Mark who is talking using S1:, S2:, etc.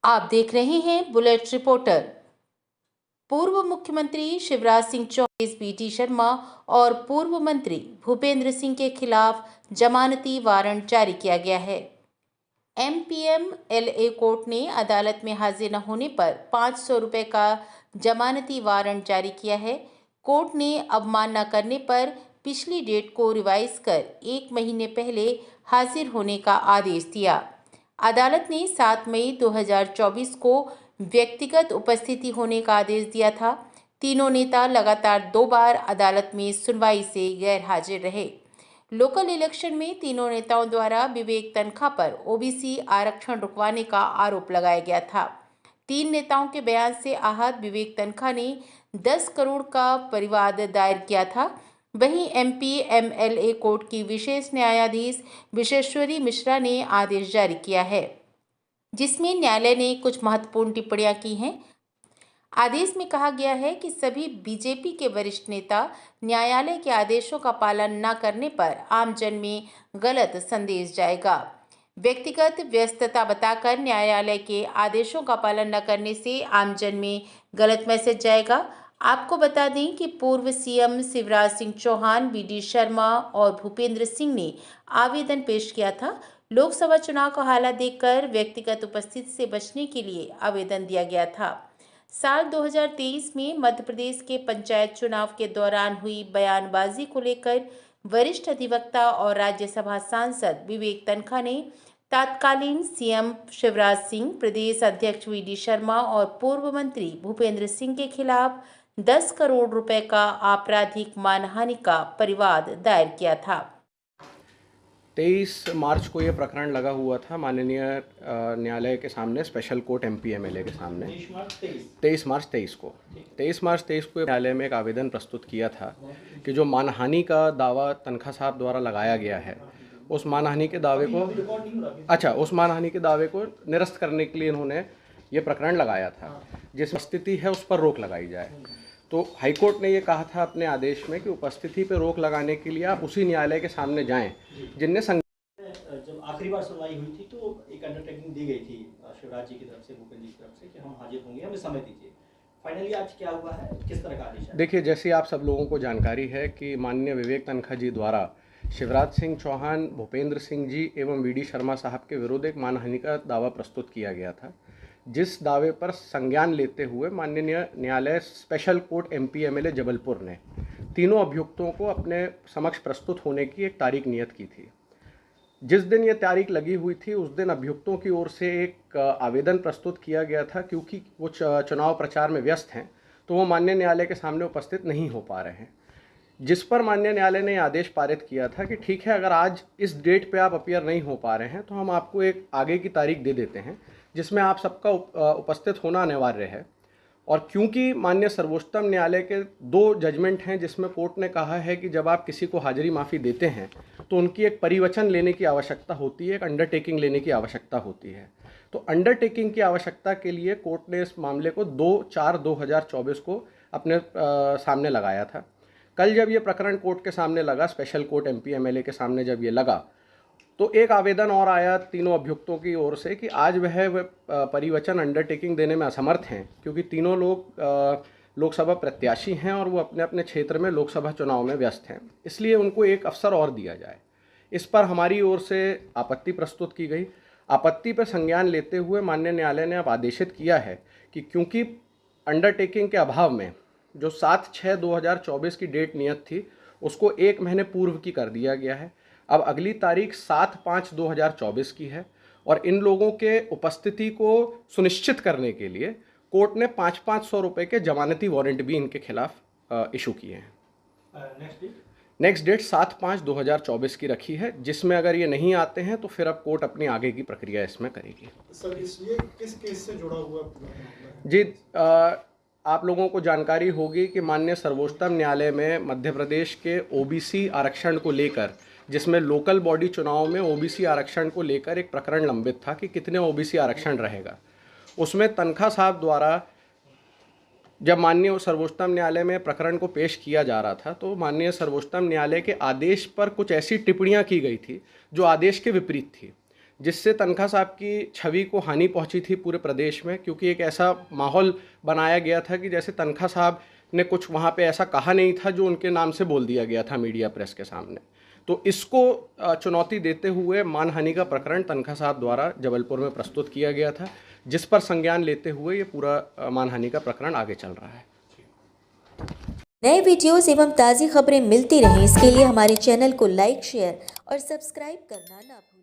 S1: आप देख रहे हैं बुलेट रिपोर्टर। पूर्व मुख्यमंत्री शिवराज सिंह चौहान, बीटी शर्मा और पूर्व मंत्री भूपेंद्र सिंह के खिलाफ जमानती वारंट जारी किया गया है। एमपीएमएलए कोर्ट ने अदालत में हाजिर न होने पर 500 रुपये का जमानती वारंट जारी किया है। कोर्ट ने अवमानना करने पर पिछली डेट को रिवाइज कर 1 महीने पहले हाजिर होने का आदेश दिया। अदालत ने 7 मई 2024 को व्यक्तिगत उपस्थिति होने का आदेश दिया था। तीनों नेता लगातार 2 बार अदालत में सुनवाई से गैर हाजिर रहे। लोकल इलेक्शन में तीनों नेताओं द्वारा विवेक तनखा पर ओबीसी आरक्षण रुकवाने का आरोप लगाया गया था। 3 नेताओं के बयान से आहत विवेक तनखा ने 10 करोड़ का परिवाद दायर किया था। वहीं एमपीएमएलए कोर्ट की विशेष न्यायाधीश विशेश्वरी मिश्रा ने आदेश जारी किया है, जिसमें न्यायालय ने कुछ महत्वपूर्ण टिप्पणियां की हैं। आदेश में कहा गया है कि सभी बीजेपी के वरिष्ठ नेता न्यायालय के आदेशों का पालन न करने पर आमजन में गलत संदेश जाएगा। व्यक्तिगत व्यस्तता बताकर न्यायालय के आदेशों का पालन न करने से आमजन में गलत मैसेज जाएगा। आपको बता दें कि पूर्व सीएम शिवराज सिंह चौहान, बीडी शर्मा और भूपेंद्र सिंह ने आवेदन पेश किया था। लोकसभा चुनाव का हालात देखकर व्यक्तिगत उपस्थिति से बचने के लिए आवेदन दिया गया था। साल 2023 में मध्य प्रदेश के पंचायत चुनाव के दौरान हुई बयानबाजी को लेकर वरिष्ठ अधिवक्ता और राज्यसभा सांसद विवेक तनखा ने तत्कालीन सीएम शिवराज सिंह, प्रदेश अध्यक्ष वीडी शर्मा और पूर्व मंत्री भूपेंद्र सिंह के खिलाफ 10 करोड़ रुपए का आपराधिक मानहानि का परिवाद दायर किया था।
S2: 23 मार्च को ये प्रकरण लगा हुआ था माननीय न्यायालय के सामने, स्पेशल कोर्ट एमपीएमएलए के सामने। 23 मार्च 23 को न्यायालय में एक आवेदन प्रस्तुत किया था कि जो मानहानि का दावा तनखा साहब द्वारा लगाया गया है, उस मानहानि के दावे को निरस्त करने के लिए इन्होंने ये प्रकरण लगाया था, जिस स्थिति है उस पर रोक लगाई जाए। तो हाईकोर्ट ने ये कहा था अपने आदेश में कि उपस्थिति पर रोक लगाने के लिए आप उसी न्यायालय के सामने जाएं जिनने
S3: जब आखिरी बार सुनवाई हुई थी तो एक अंडरटेकिंग दी गई थी शिवराज जी की तरफ से, भूपेंद्र जी की तरफ से कि हम हाजिर होंगे, हमें समय दीजिए। फाइनली आज क्या हुआ है, किस तरह का आदेश है?
S2: देखिए, जैसे आप सब लोगों को जानकारी है कि माननीय विवेक तनखा जी द्वारा शिवराज सिंह चौहान, भूपेंद्र सिंह जी एवं वीडी शर्मा साहब के विरुद्ध एक मानहानि का दावा प्रस्तुत किया गया था, जिस दावे पर संज्ञान लेते हुए माननीय न्यायालय स्पेशल कोर्ट एमपीएमएलए जबलपुर ने तीनों अभियुक्तों को अपने समक्ष प्रस्तुत होने की एक तारीख नियत की थी। जिस दिन ये तारीख लगी हुई थी उस दिन अभियुक्तों की ओर से एक आवेदन प्रस्तुत किया गया था। क्योंकि वो चुनाव प्रचार में व्यस्त हैं तो वो माननीय न्यायालय के सामने उपस्थित नहीं हो पा रहे हैं, जिस पर माननीय न्यायालय ने आदेश पारित किया था कि ठीक है, अगर आज इस डेट पे आप अपीयर नहीं हो पा रहे हैं तो हम आपको एक आगे की तारीख दे देते हैं जिसमें आप सबका उपस्थित होना अनिवार्य है। और क्योंकि माननीय सर्वोच्चतम न्यायालय के 2 जजमेंट हैं जिसमें कोर्ट ने कहा है कि जब आप किसी को हाजिरी माफ़ी देते हैं तो उनकी एक परिवचन लेने की आवश्यकता होती है, एक अंडरटेकिंग लेने की आवश्यकता होती है। तो अंडरटेकिंग की आवश्यकता के लिए कोर्ट ने इस मामले को 2/4/2024 को अपने सामने लगाया था। कल जब ये प्रकरण कोर्ट के सामने लगा, स्पेशल कोर्ट एमपीएमएलए के सामने जब ये लगा, तो एक आवेदन और आया तीनों अभियुक्तों की ओर से कि आज वह परिवचन अंडरटेकिंग देने में असमर्थ हैं, क्योंकि तीनों लोग लोकसभा प्रत्याशी हैं और वो अपने अपने क्षेत्र में लोकसभा चुनाव में व्यस्त हैं, इसलिए उनको एक अवसर और दिया जाए। इस पर हमारी ओर से आपत्ति प्रस्तुत की गई। आपत्ति पर संज्ञान लेते हुए माननीय न्यायालय ने अब आदेशित किया है कि क्योंकि अंडरटेकिंग के अभाव में जो 7/6/2024 की डेट नियत थी उसको 1 महीने पूर्व की कर दिया गया है। अब अगली तारीख 7/5/2024 की है और इन लोगों के उपस्थिति को सुनिश्चित करने के लिए कोर्ट ने 500 रुपये के जमानती वारंट भी इनके खिलाफ इशू किए हैं। नेक्स्ट डेट 7/5/2024 की रखी है, जिसमें अगर ये नहीं आते हैं तो फिर अब कोर्ट अपनी आगे की प्रक्रिया इसमें करेगी।
S4: सर, इसलिए किस केस से जुड़ा हुआ
S2: जी, आप लोगों को जानकारी होगी कि माननीय सर्वोच्चतम न्यायालय में मध्य प्रदेश के ओबीसी आरक्षण को लेकर, जिसमें लोकल बॉडी चुनाव में ओबीसी आरक्षण को लेकर एक प्रकरण लंबित था कि कितने ओबीसी आरक्षण रहेगा, उसमें तनखा साहब द्वारा जब माननीय सर्वोच्चतम न्यायालय में प्रकरण को पेश किया जा रहा था तो माननीय सर्वोच्चतम न्यायालय के आदेश पर कुछ ऐसी टिप्पणियां की गई थी जो आदेश के विपरीत थी, जिससे तनखा साहब की छवि को हानि पहुंची थी पूरे प्रदेश में, क्योंकि एक ऐसा माहौल बनाया गया था कि जैसे तनखा साहब ने कुछ वहाँ पे ऐसा कहा नहीं था जो उनके नाम से बोल दिया गया था मीडिया प्रेस के सामने। तो इसको चुनौती देते हुए मानहानि का प्रकरण तनखा साहब द्वारा जबलपुर में प्रस्तुत किया गया था, जिस पर संज्ञान लेते हुए ये पूरा मानहानि का प्रकरण आगे चल रहा है।
S5: नए वीडियोस एवं ताज़ी खबरें मिलती रहें, इसके लिए हमारे चैनल को लाइक, शेयर और सब्सक्राइब करना ना भूलें।